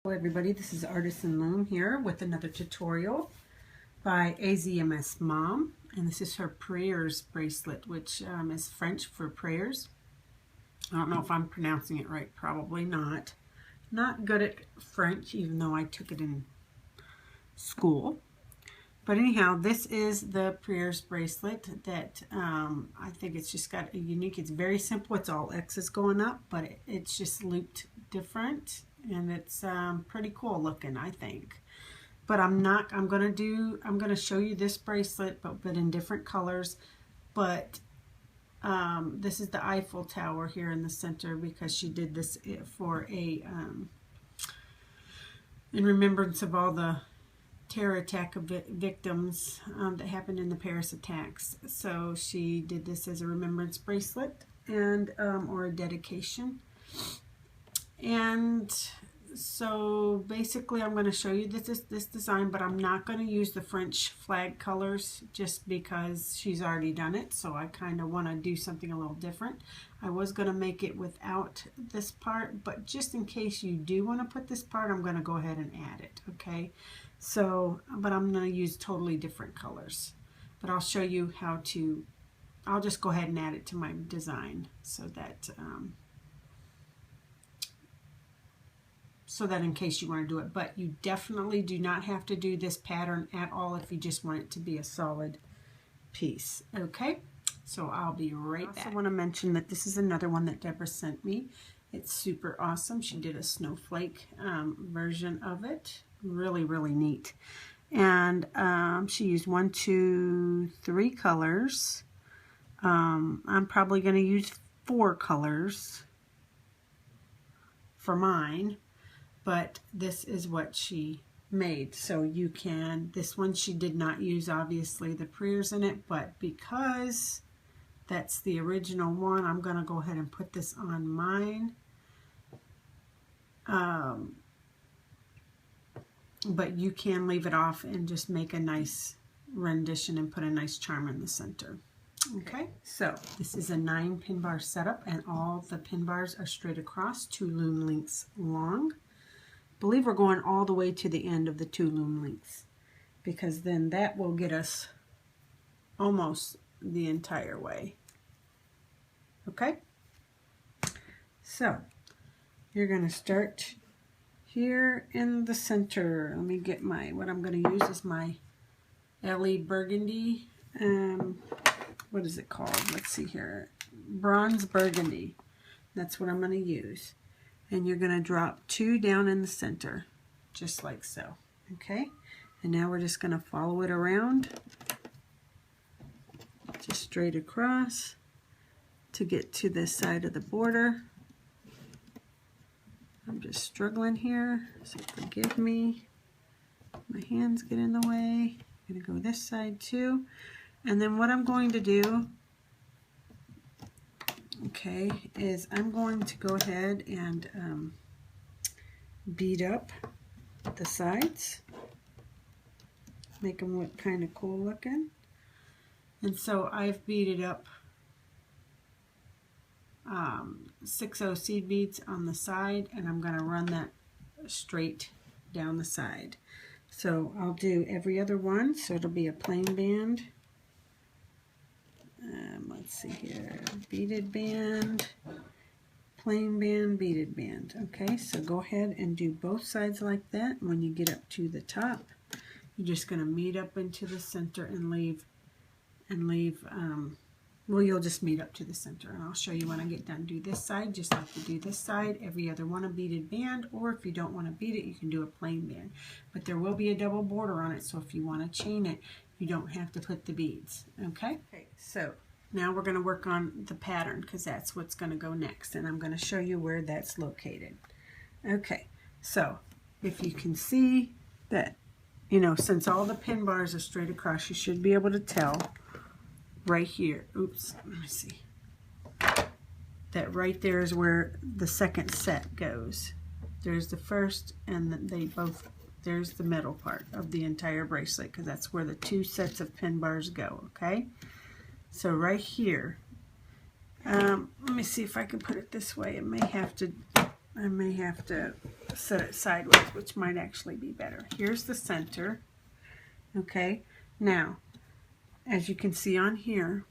Hello everybody, this is Artisan Loom here with another tutorial by AZMS Mom, and this is her Prieres bracelet, which is French for prayers. I don't know if I'm pronouncing it right, probably not. Not good at French, even though I took it in school. But anyhow, this is the Prieres bracelet that I think it's just got a unique, it's very simple, it's all X's going up, but it's just looped different. And it's pretty cool looking, I think. But I'm going to show you this bracelet, but in different colors. But this is the Eiffel Tower here in the center because she did this for a, in remembrance of all the terror attack victims that happened in the Paris attacks. So she did this as a remembrance bracelet and or a dedication. And so basically I'm going to show you this design, but I'm not going to use the French flag colors just because she's already done it. So I kind of want to do something a little different. I was going to make it without this part, but just in case you do want to put this part, I'm going to go ahead and add it. Okay. So, but I'm going to use totally different colors, but I'll show you how to, I'll just go ahead and add it to my design so that in case you want to do it. But you definitely do not have to do this pattern at all if you just want it to be a solid piece. Okay, so I'll be right back. I also want to mention that this is another one that Deborah sent me. It's super awesome. She did a snowflake version of it. Really, really neat. And she used 1, 2, 3 colors. I'm probably going to use 4 colors for mine. But this is what she made. So you can, this one she did not use obviously the Prieres in it, but because that's the original one, I'm going to go ahead and put this on mine. But you can leave it off and just make a nice rendition and put a nice charm in the center. Okay, so this is a 9 pin bar setup, and all the pin bars are straight across, 2 loom lengths long. I believe we're going all the way to the end of the 2 loom lengths, because then that will get us almost the entire way. Okay, so you're going to start here in the center. Let me get my, what I'm going to use is my LE Burgundy, what is it called? Let's see here, Bronze Burgundy. That's what I'm going to use. And you're going to drop 2 down in the center, just like so. Okay, and now we're just going to follow it around, just straight across to get to this side of the border. I'm just struggling here, so forgive me. My hands get in the way. I'm going to go this side too. And then what I'm going to do, okay, is I'm going to go ahead and bead up the sides, make them look kind of cool looking. And so I've beaded up 6/0 seed beads on the side, and I'm going to run that straight down the side. So I'll do every other one, so it'll be a plain band. Let's see here, beaded band, plain band, beaded band. Okay, so go ahead and do both sides like that. When you get up to the top, you're just going to meet up into the center and leave, well, you'll just meet up to the center, and I'll show you when I get done. Do this side just like you do this side, every other one a beaded band, or if you don't want to bead it, you can do a plain band. But there will be a double border on it, so if you want to chain it, you don't have to put the beads. Okay, so now we're going to work on the pattern because that's what's going to go next, and I'm going to show you where that's located. Okay, so if you can see that, you know, since all the pin bars are straight across, you should be able to tell right here, oops, let me see, that right there is where the second set goes. There's the first, and they both, there's the middle part of the entire bracelet, because that's where the 2 sets of pin bars go. Okay, so right here, let me see if I can put it this way. It may have to, I may have to set it sideways, which might actually be better. Here's the center. Okay, now, as you can see on here,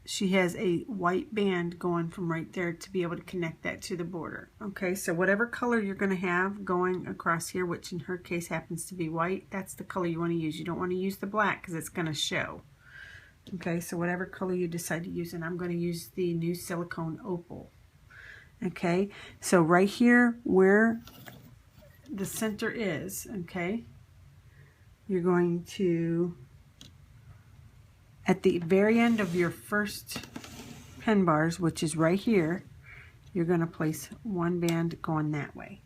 she has a white band going from right there to be able to connect that to the border. Okay, so whatever color you're going to have going across here, which in her case happens to be white, that's the color you want to use. You don't want to use the black because it's going to show. Okay, so whatever color you decide to use, and I'm going to use the new silicone opal. Okay, so right here where the center is, okay, you're going to, at the very end of your first pen bars, which is right here, you're going to place one band going that way.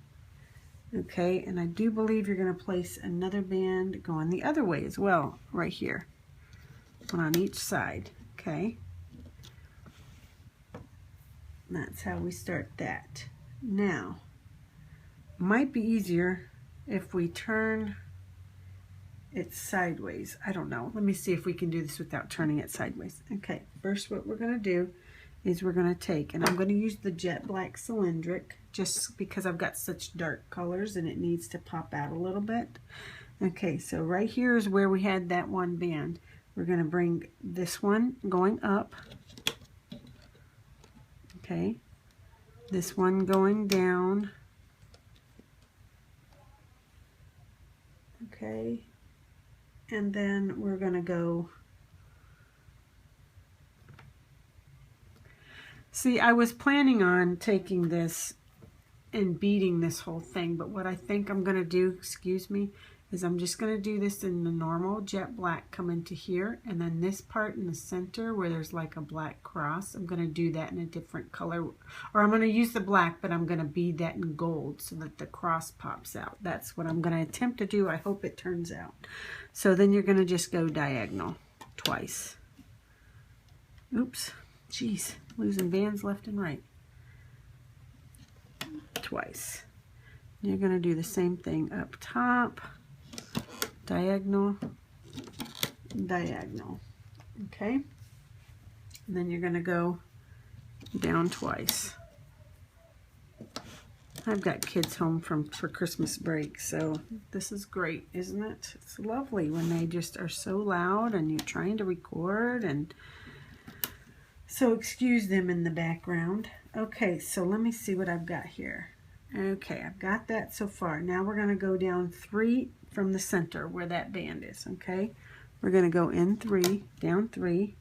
Okay, and I do believe you're going to place another band going the other way as well, right here, one on each side. Okay, and that's how we start that. Now, might be easier if we turn it sideways. I don't know. Let me see if we can do this without turning it sideways. Okay, first what we're going to do is we're going to take, and I'm going to use the jet black cylindric just because I've got such dark colors and it needs to pop out a little bit. Okay, so right here is where we had that one band. We're going to bring this one going up. Okay, this one going down. Okay, and then we're going to go. See, I was planning on taking this and beading this whole thing, but what I think I'm going to do, excuse me, is I'm just going to do this in the normal jet black, come into here, and then this part in the center where there's like a black cross, I'm going to do that in a different color, or I'm going to use the black, but I'm going to bead that in gold so that the cross pops out. That's what I'm going to attempt to do. I hope it turns out. So then you're going to just go diagonal twice. Oops, jeez, losing bands left and right. Twice. You're going to do the same thing up top. Diagonal, diagonal. Okay, and then you're going to go down twice. I've got kids home for Christmas break, so this is great, isn't it? It's lovely when they just are so loud and you're trying to record, and so excuse them in the background. Okay, so let me see what I've got here. Okay, I've got that so far. Now we're going to go down 3 from the center where that band is. Okay, we're going to go in 3, down 3.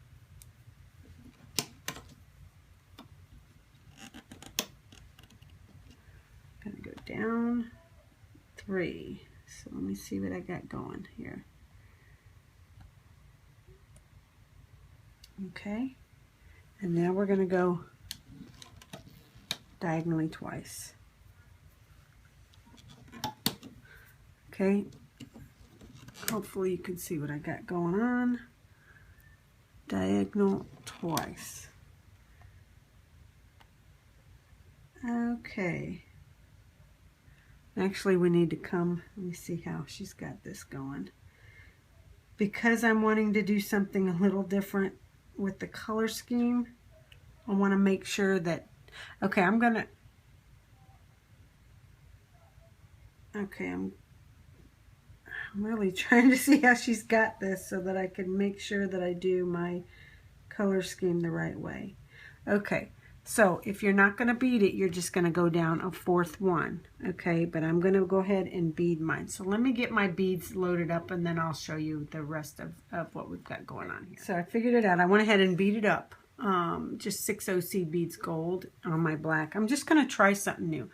Going to go down 3. So let me see what I got going here. Okay, and now we're going to go diagonally twice. Okay, hopefully you can see what I got going on. Diagonal twice. Okay. Actually, we need to come, let me see how she's got this going. Because I'm wanting to do something a little different with the color scheme, I want to make sure that, okay, I'm really trying to see how she's got this so that I can make sure that I do my color scheme the right way. Okay, so if you're not going to bead it, you're just going to go down a 4th one. Okay, but I'm going to go ahead and bead mine. So let me get my beads loaded up and then I'll show you the rest of what we've got going on here. So I figured it out. I went ahead and beaded up just 6 OC beads gold on my black. I'm just going to try something new.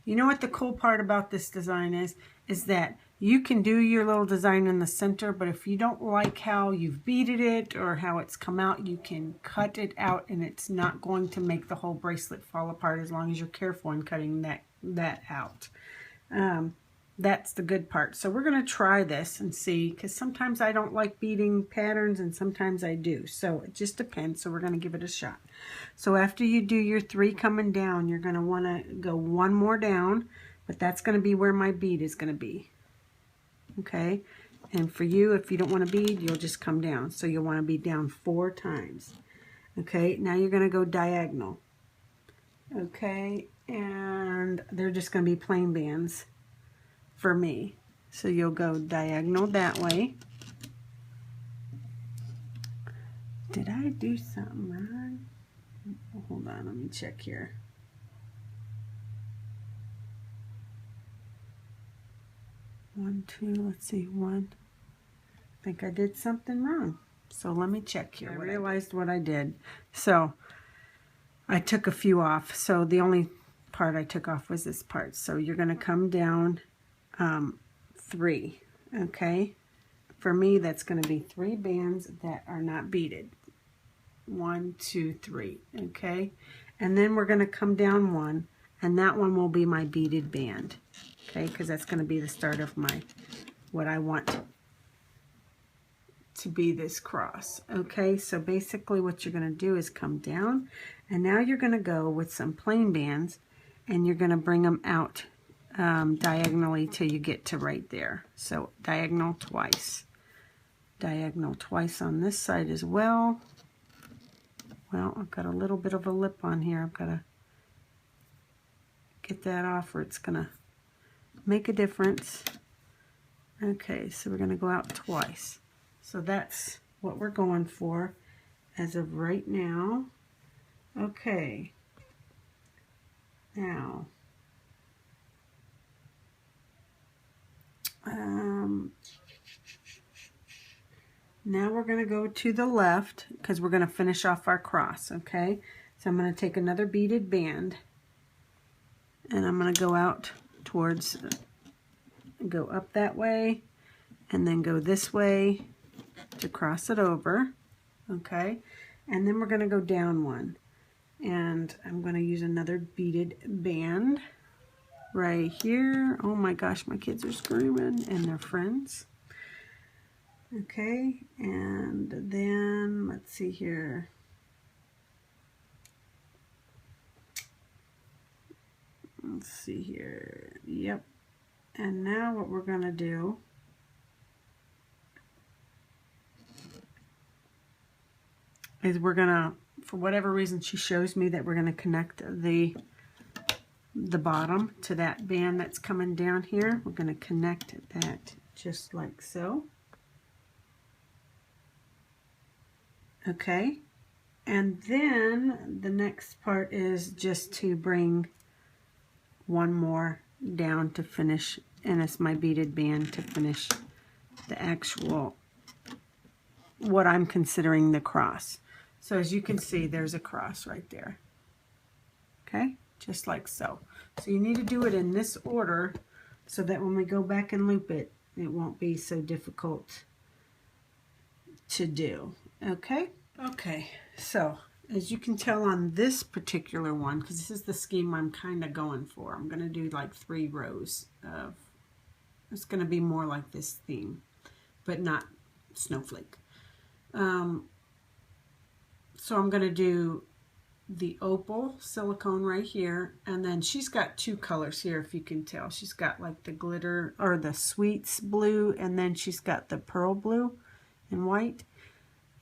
You know what the cool part about this design is that you can do your little design in the center, but if you don't like how you've beaded it or how it's come out, you can cut it out and it's not going to make the whole bracelet fall apart as long as you're careful in cutting that out. That's the good part. So we're going to try this and see, because sometimes I don't like beading patterns and sometimes I do. So it just depends. So we're going to give it a shot. So after you do your 3 coming down, you're going to want to go 1 more down, but that's going to be where my bead is going to be. Okay, and for you, if you don't want to bead, you'll just come down. So you'll want to be down 4 times. Okay, now you're going to go diagonal. Okay, and they're just going to be plain bands for me. So you'll go diagonal that way. Did I do something wrong? Hold on, let me check here. One, two, let's see, one. I think I did something wrong. So let me check here. I realized what I did. So I took a few off. So the only part I took off was this part. So you're going to come down 3, okay? For me, that's going to be 3 bands that are not beaded. 1, 2, 3, okay? And then we're going to come down 1, and that one will be my beaded band, okay? Because that's going to be the start of my, what I want to be this cross, okay? So basically what you're going to do is come down, and now you're going to go with some plain bands, and you're going to bring them out diagonally till you get to right there. So diagonal twice on this side as well. Well, I've got a little bit of a lip on here. I've got to get that off or it's going to make a difference. Okay, so we're going to go out twice. So that's what we're going for as of right now. Okay. Now, now we're going to go to the left because we're going to finish off our cross, okay? So I'm going to take another beaded band and I'm going to go out towards, go up that way and then go this way to cross it over, okay? And then we're going to go down 1. And I'm going to use another beaded band right here. Oh my gosh, my kids are screaming and their friends. Okay, and then let's see here. Let's see here. Yep. And now what we're going to do is we're going to, for whatever reason she shows me that we're going to connect the bottom to that band that's coming down here. We're going to connect that just like so. Okay, and then the next part is just to bring one more down to finish, and it's my beaded band to finish the actual, what I'm considering the cross. So as you can see, there's a cross right there. Okay, just like so. So you need to do it in this order so that when we go back and loop it, it won't be so difficult to do. Okay? Okay, so as you can tell on this particular one, because this is the scheme I'm kind of going for, I'm going to do like 3 rows of, it's going to be more like this theme, but not snowflake. So I'm going to do the opal silicone right here, and then she's got 2 colors here, if you can tell. She's got like the glitter, or the sweets blue, and then she's got the pearl blue and white.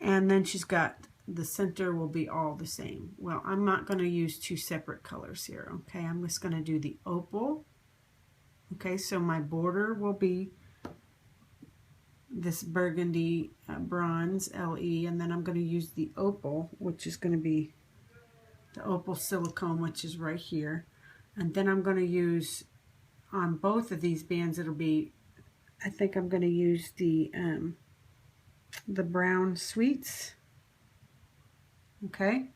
And then she's got, the center will be all the same. Well, I'm not going to use 2 separate colors here, okay? I'm just going to do the opal. Okay, so my border will be this burgundy bronze LE, and then I'm going to use the opal, which is going to be the opal silicone, which is right here. And then I'm going to use, on both of these bands, it'll be, I think I'm going to use the brown sweets, okay,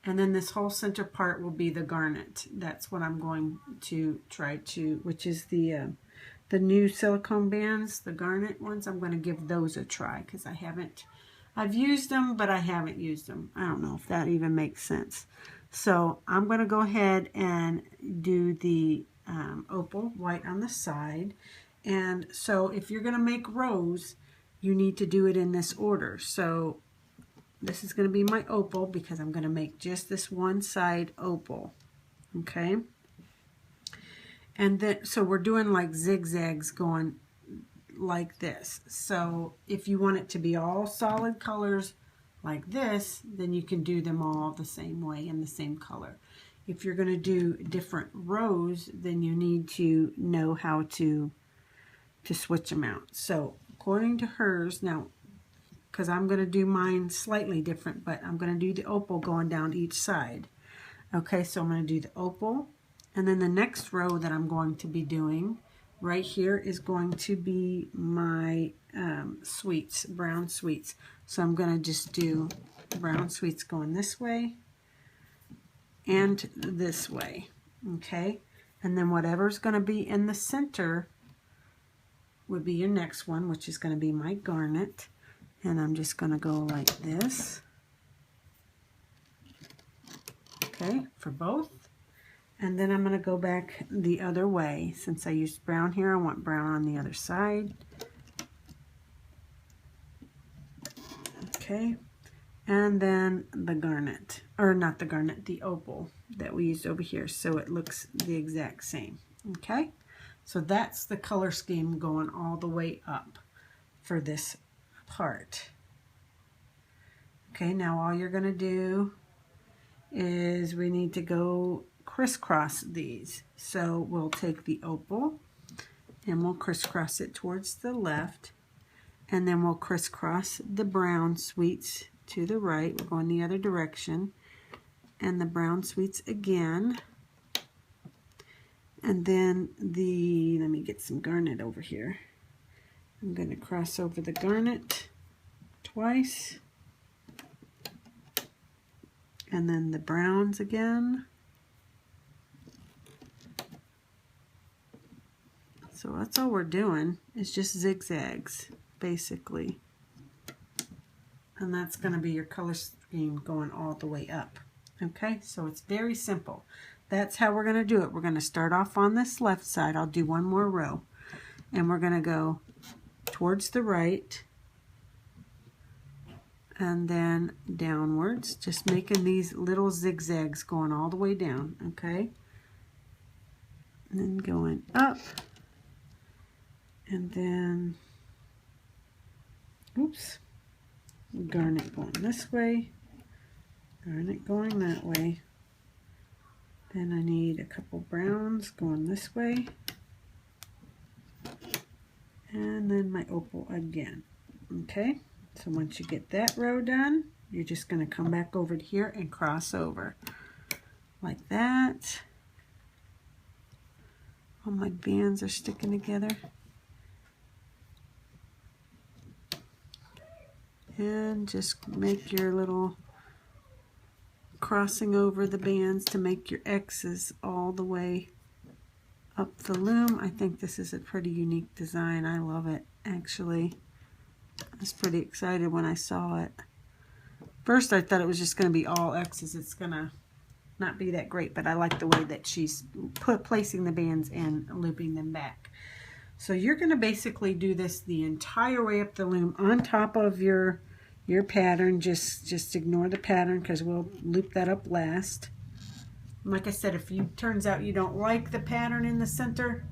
and then this whole center part will be the garnet. That's what I'm going to try to, which is the new silicone bands, the garnet ones. I'm going to give those a try because I've used them, but I haven't used them. I don't know if that even makes sense. So I'm going to go ahead and do the opal white on the side. And so if you're going to make rows, you need to do it in this order. So this is going to be my opal because I'm going to make just this one side opal. Okay. And then, so we're doing like zigzags going like this. So if you want it to be all solid colors like this, then you can do them all the same way in the same color. if you're going to do different rows, then you need to know how to switch them out. So according to hers, now, because I'm going to do mine slightly different, but I'm going to do the opal going down each side. Okay, so I'm going to do the opal, and then the next row that I'm going to be doing right here is going to be my sweets, brown sweets. So I'm going to just do brown sweets going this way and this way. Okay, and then whatever's going to be in the center would be your next one, which is going to be my garnet. And I'm just going to go like this. Okay, for both. And then I'm going to go back the other way. Since I used brown here, I want brown on the other side. Okay, and then the garnet, or not the garnet, the opal that we used over here, so it looks the exact same. Okay, so that's the color scheme going all the way up for this part. Okay, now all you're going to do is we need to go crisscross these. So we'll take the opal and we'll crisscross it towards the left, and then we'll crisscross the brown sweets to the right. We're going the other direction, and the brown sweets again. And then let me get some garnet over here. I'm going to cross over the garnet twice, and then the browns again. So that's all we're doing, is just zigzags basically, and that's going to be your color scheme going all the way up. Okay, so it's very simple. That's how we're going to do it. We're going to start off on this left side. I'll do one more row, and we're going to go towards the right and then downwards, just making these little zigzags going all the way down. Okay, and then going up, and then oops, garnet going this way, garnet going that way. Then I need a couple browns going this way, and then my opal again. Okay, so once you get that row done, you're just going to come back over to here and cross over like that. All my bands are sticking together. And just make your little crossing over the bands to make your X's all the way up the loom. I think this is a pretty unique design. I love it, actually. I was pretty excited when I saw it. First I thought it was just going to be all X's. It's going to not be that great, but I like the way that she's placing the bands and looping them back. So you're going to basically do this the entire way up the loom on top of your pattern. Just ignore the pattern because we'll loop that up last. Like I said, if it turns out you don't like the pattern in the center,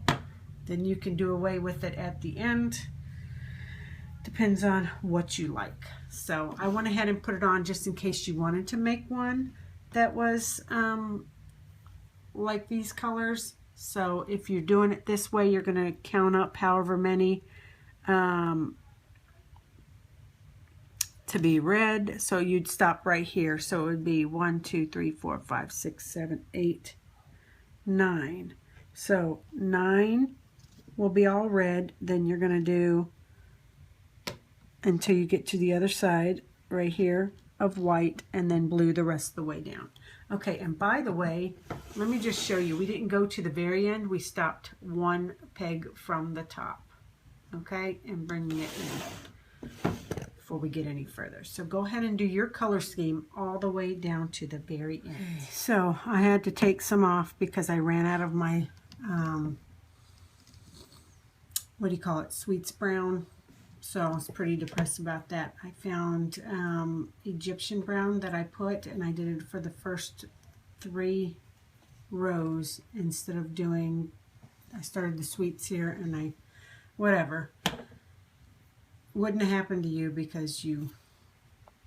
then you can do away with it at the end. Depends on what you like. So I went ahead and put it on just in case you wanted to make one that was like these colors. So if you're doing it this way, you're going to count up however many to be red. So you'd stop right here. So it would be 1, 2, 3, 4, 5, 6, 7, 8, 9. So 9 will be all red. Then you're going to do until you get to the other side right here of white, and then blue the rest of the way down. Okay, and by the way, let me just show you, we didn't go to the very end. We stopped one peg from the top, okay, and bringing it in before we get any further. So go ahead and do your color scheme all the way down to the very end. So I had to take some off because I ran out of my what do you call it, sweets brown. So I was pretty depressed about that. I found Egyptian brown that I put, and I did it for the first 3 rows instead of doing, I started the sweets here, and whatever. Wouldn't have happened to you because you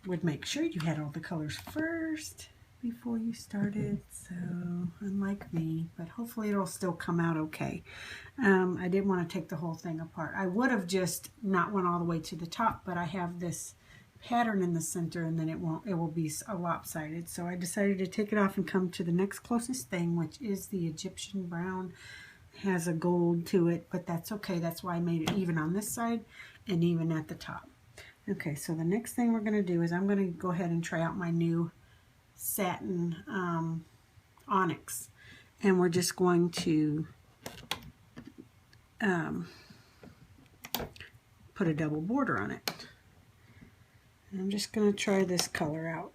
would make sure you had all the colors first. before you started, so unlike me, but hopefully it'll still come out okay. I didn't want to take the whole thing apart. I would have just not went all the way to the top, but I have this pattern in the center and then it will be a lopsided, so I decided to take it off and come to the next closest thing, which is the Egyptian brown. It has a gold to it, but that's okay. That's why I made it even on this side and even at the top. Okay, so the next thing we're going to do is I'm going to go ahead and try out my new satin onyx, and we're just going to put a double border on it. And I'm just going to try this color out.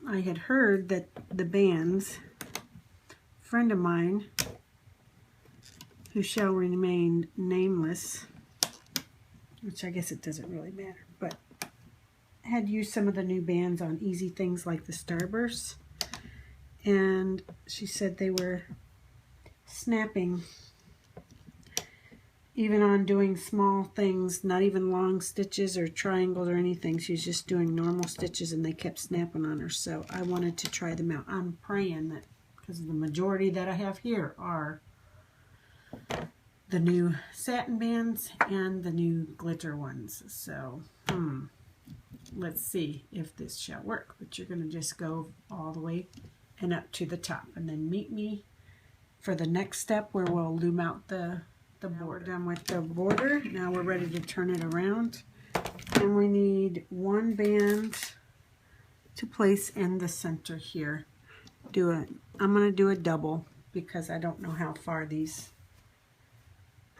I had heard that the bands, a friend of mine who shall remain nameless, which I guess it doesn't really matter, but had used some of the new bands on easy things like the Starbursts, and she said they were snapping even on doing small things, not even long stitches or triangles or anything. She's just doing normal stitches and they kept snapping on her, so I wanted to try them out. I'm praying that, because the majority that I have here are the new satin bands and the new glitter ones, so let's see if this shall work. But you're going to just go all the way and up to the top, and then meet me for the next step where we'll loom out the border. We're done with the border. Now we're ready to turn it around, and we need one band to place in the center here. I'm going to do a double because I don't know how far these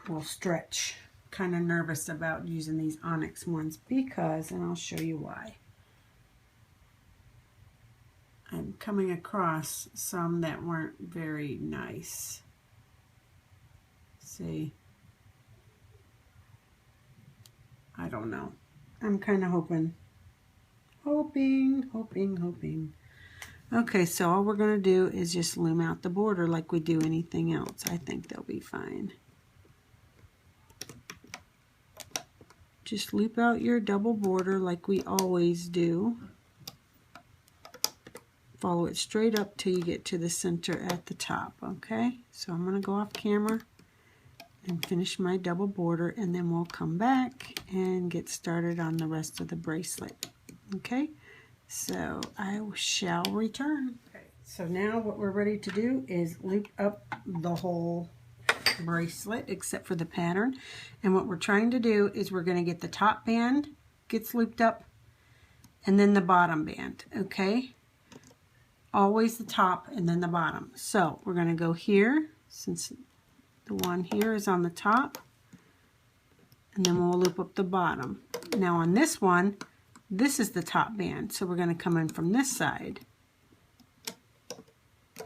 will stretch. Kind of nervous about using these onyx ones because, and I'll show you why, I'm coming across some that weren't very nice. See, I don't know. I'm kind of hoping. Okay, so all we're going to do is just loom out the border like we do anything else. I think they'll be fine. Just loop out your double border like we always do. Follow it straight up till you get to the center at the top, okay? So I'm going to go off camera and finish my double border, and then we'll come back and get started on the rest of the bracelet, okay? So I shall return. Okay, so now what we're ready to do is loop up the whole bracelet except for the pattern, and what we're trying to do is we're going to get the top band gets looped up and then the bottom band, okay? Always the top and then the bottom. So we're going to go here, since the one here is on the top, and then we'll loop up the bottom. Now on this one, this is the top band, so we're going to come in from this side,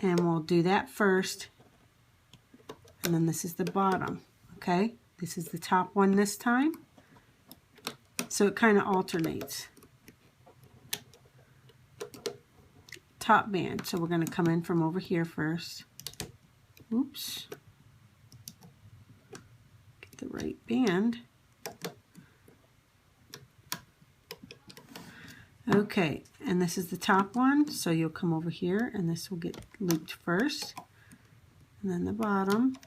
and we'll do that first, and then this is the bottom, okay? This is the top one this time, so it kind of alternates. Top band, so we're going to come in from over here first. Oops. Get the right band. Okay, and this is the top one, so you'll come over here and this will get looped first, and then the bottom.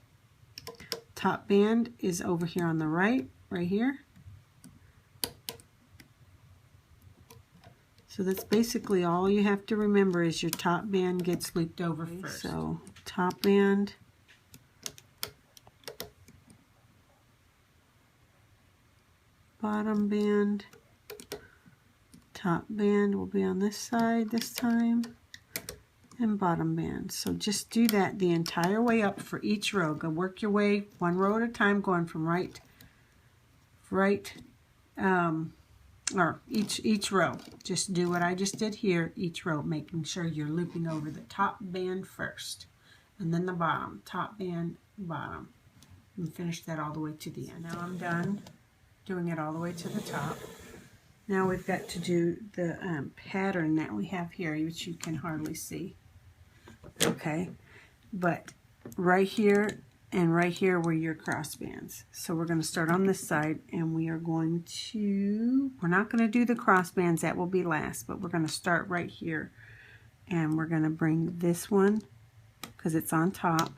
Top band is over here on the right here. So that's basically all you have to remember, is your top band gets looped over first. So top band, bottom band, top band will be on this side this time, and bottom band. So just do that the entire way up for each row. Go work your way one row at a time, going from or each row. Just do what I just did here, each row, making sure you're looping over the top band first, and then the bottom, top band, bottom, and finish that all the way to the end. Now I'm done doing it all the way to the top. Now we've got to do the pattern that we have here, which you can hardly see. Okay, but right here and right here were your cross bands. So we're going to start on this side, and we're not going to do the cross bands, that will be last, but we're going to start right here and we're going to bring this one, because it's on top,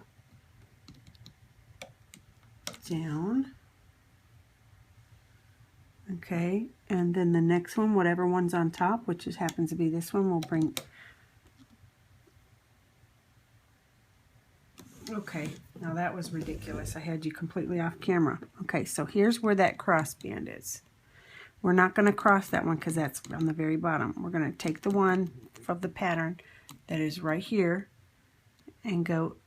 down. Okay, and then the next one, whatever one's on top, which just happens to be this one, we'll bring. Okay, now that was ridiculous. I had you completely off camera. Okay, so here's where that cross band is. We're not going to cross that one because that's on the very bottom. We're going to take the one of the pattern that is right here and go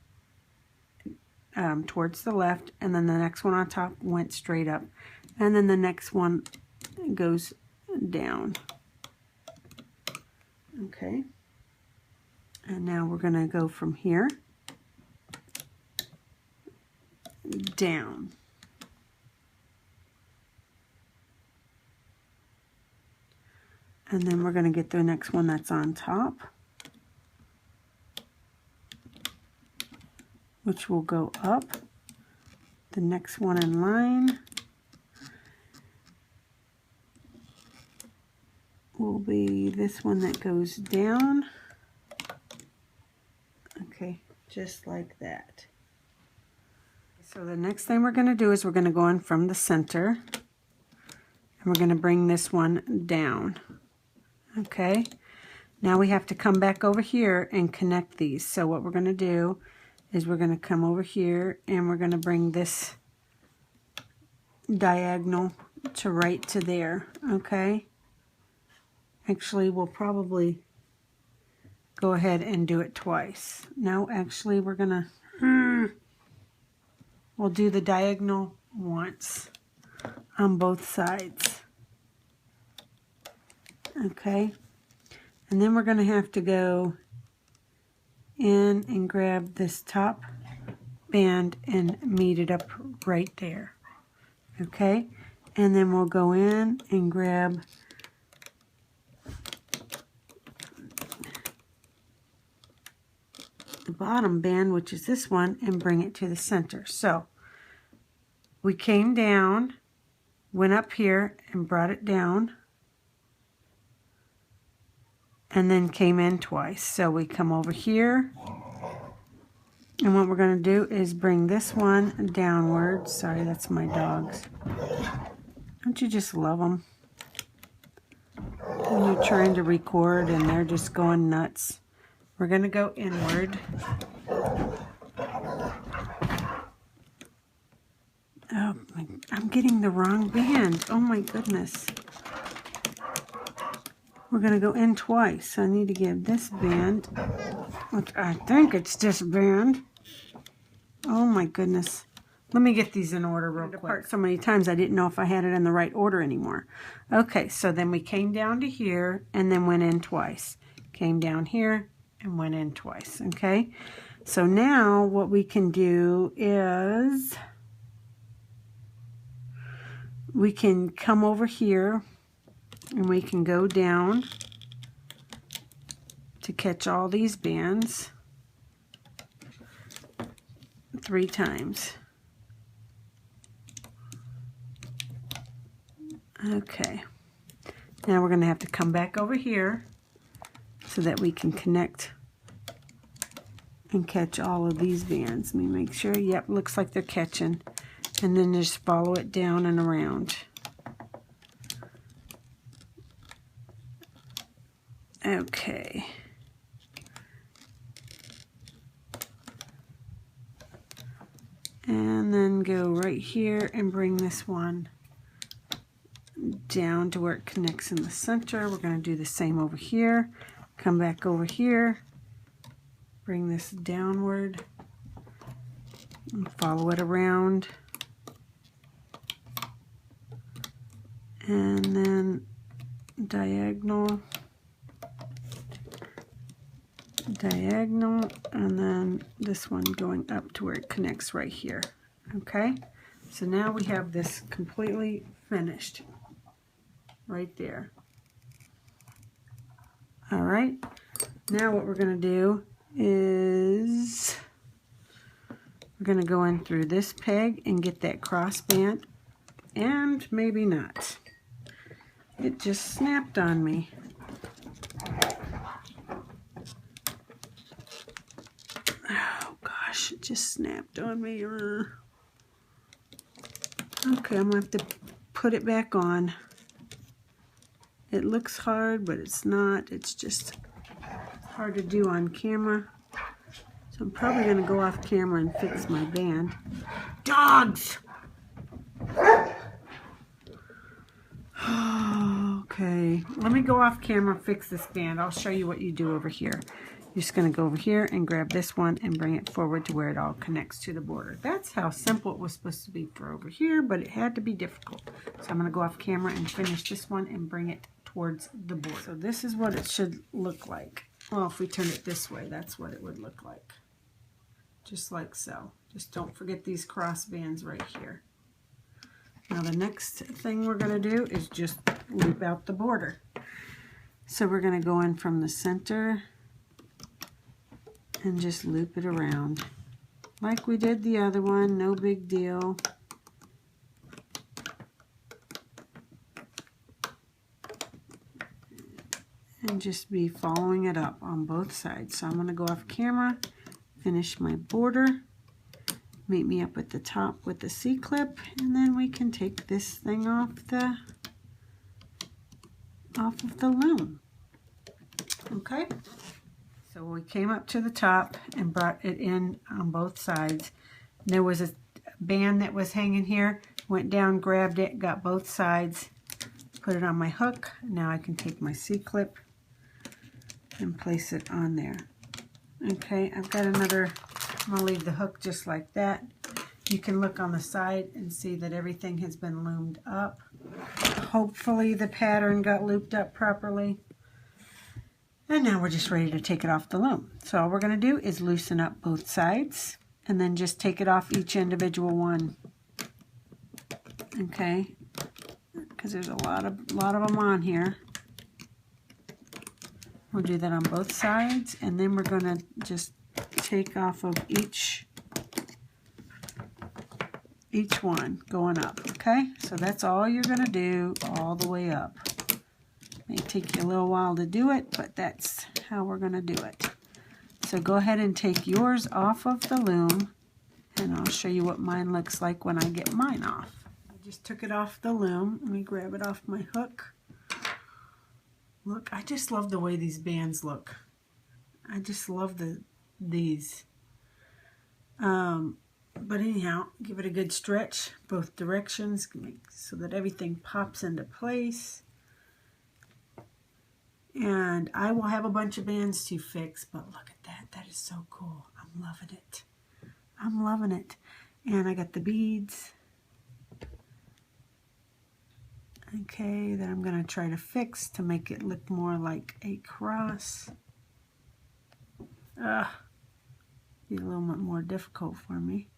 towards the left, and then the next one on top went straight up, and then the next one goes down. Okay, and now we're going to go from here down. And then we're going to get the next one that's on top, which will go up. The next one in line will be this one that goes down. Okay, just like that. So the next thing we're going to do is we're going to go in from the center, and we're going to bring this one down. Okay, now we have to come back over here and connect these. So what we're going to do is we're going to come over here and we're going to bring this diagonal to right to there. Okay, actually we'll probably go ahead and do it twice. No, actually we're going to we'll do the diagonal once on both sides. Okay, and then we're going to have to go in and grab this top band and meet it up right there. Okay, and then we'll go in and grab the bottom band, which is this one, and bring it to the center. So we came down, went up here and brought it down, and then came in twice. So we come over here, and what we're going to do is bring this one downward. Sorry, that's my dogs. Don't you just love them? When you're trying to record and they're just going nuts. We're going to go inward. Oh, I'm getting the wrong band. Oh my goodness. We're going to go in twice. I need to give this band, which I think it's this band. Oh my goodness. Let me get these in order real quick. Apart so many times I didn't know if I had it in the right order anymore. Okay, so then we came down to here and then went in twice. Came down here and went in twice. Okay, so now what we can do is we can come over here and we can go down to catch all these bands 3 times. Okay, now we're going to have to come back over here so that we can connect and catch all of these bands. Let me make sure. Yep, looks like they're catching. And then just follow it down and around. Okay. And then go right here and bring this one down to where it connects in the center. We're going to do the same over here. Come back over here. Bring this downward. And follow it around. And then diagonal. Diagonal. And then this one going up to where it connects right here. Okay? So now we have this completely finished. Right there. All right. Now what we're going to do is we're going to go in through this peg and get that cross band, and maybe not. It just snapped on me. gosh, it just snapped on me. Okay, I'm going to have to put it back on. It looks hard, but it's not. It's just hard to do on camera. So I'm probably going to go off camera and fix my band. Dogs! Okay, let me go off camera, fix this band. I'll show you what you do over here. You're just going to go over here and grab this one and bring it forward to where it all connects to the border. That's how simple it was supposed to be for over here, but it had to be difficult. So I'm going to go off camera and finish this one and bring it towards the border. So this is what it should look like. Well, if we turn it this way, that's what it would look like. Just like so. Just don't forget these cross bands right here. Now the next thing we're going to do is just loop out the border. So we're going to go in from the center and just loop it around like we did the other one. No big deal. And just be following it up on both sides. So I'm going to go off camera, finish my border. Meet me up at the top with the C-clip, and then we can take this thing off of the loom. Okay, so we came up to the top and brought it in on both sides. There was a band that was hanging here, went down, grabbed it, got both sides, put it on my hook. Now I can take my C-clip and place it on there. Okay, I've got another. I'm going to leave the hook just like that. You can look on the side and see that everything has been loomed up. Hopefully the pattern got looped up properly. And now we're just ready to take it off the loom. So all we're going to do is loosen up both sides and then just take it off each individual one. Okay, because there's a lot of them on here. We'll do that on both sides, and then we're going to just take off of each one going up. Okay, so that's all you're going to do all the way up. May take you a little while to do it, but that's how we're going to do it. So go ahead and take yours off of the loom, and I'll show you what mine looks like when I get mine off. I just took it off the loom. Let me grab it off my hook. Look, I just love the way these bands look. I just love these. But anyhow, give it a good stretch both directions so that everything pops into place. And I will have a bunch of bands to fix, but look at that. That is so cool. I'm loving it. I'm loving it. And I got the beads. Okay, that I'm going to try to fix to make it look more like a cross. Be a little bit more difficult for me.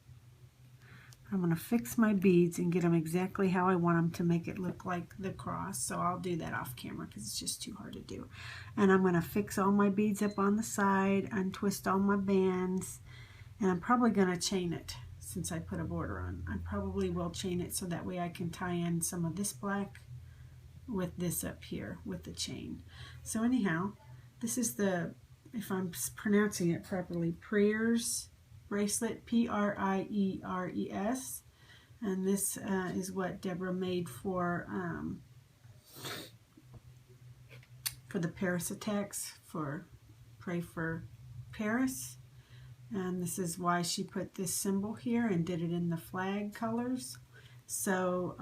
I'm going to fix my beads and get them exactly how I want them to make it look like the cross. So I'll do that off camera because it's just too hard to do. And I'm going to fix all my beads up on the side, untwist all my bands, and I'm probably going to chain it. Since I put a border on, I probably will chain it so that way I can tie in some of this black with this up here with the chain. So anyhow, this is the, if I'm pronouncing it properly, Prieres bracelet, P-R-I-E-R-E-S, and this is what Deborah made for the Paris attacks, for Pray for Paris. And this is why she put this symbol here and did it in the flag colors. So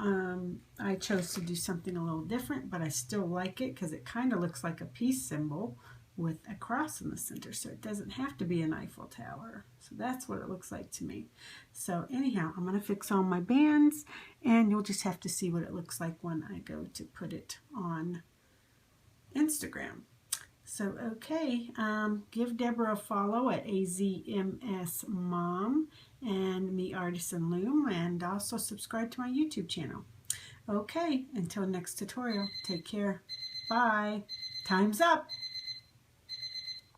I chose to do something a little different, but I still like it because it kind of looks like a peace symbol with a cross in the center. So it doesn't have to be an Eiffel Tower. So that's what it looks like to me. So anyhow, I'm going to fix all my bands, and you'll just have to see what it looks like when I go to put it on Instagram. So, okay, give Deborah a follow at AZMS Mom and me, Artisan Loom, and also subscribe to my YouTube channel. Okay, until next tutorial, take care. Bye. Time's up.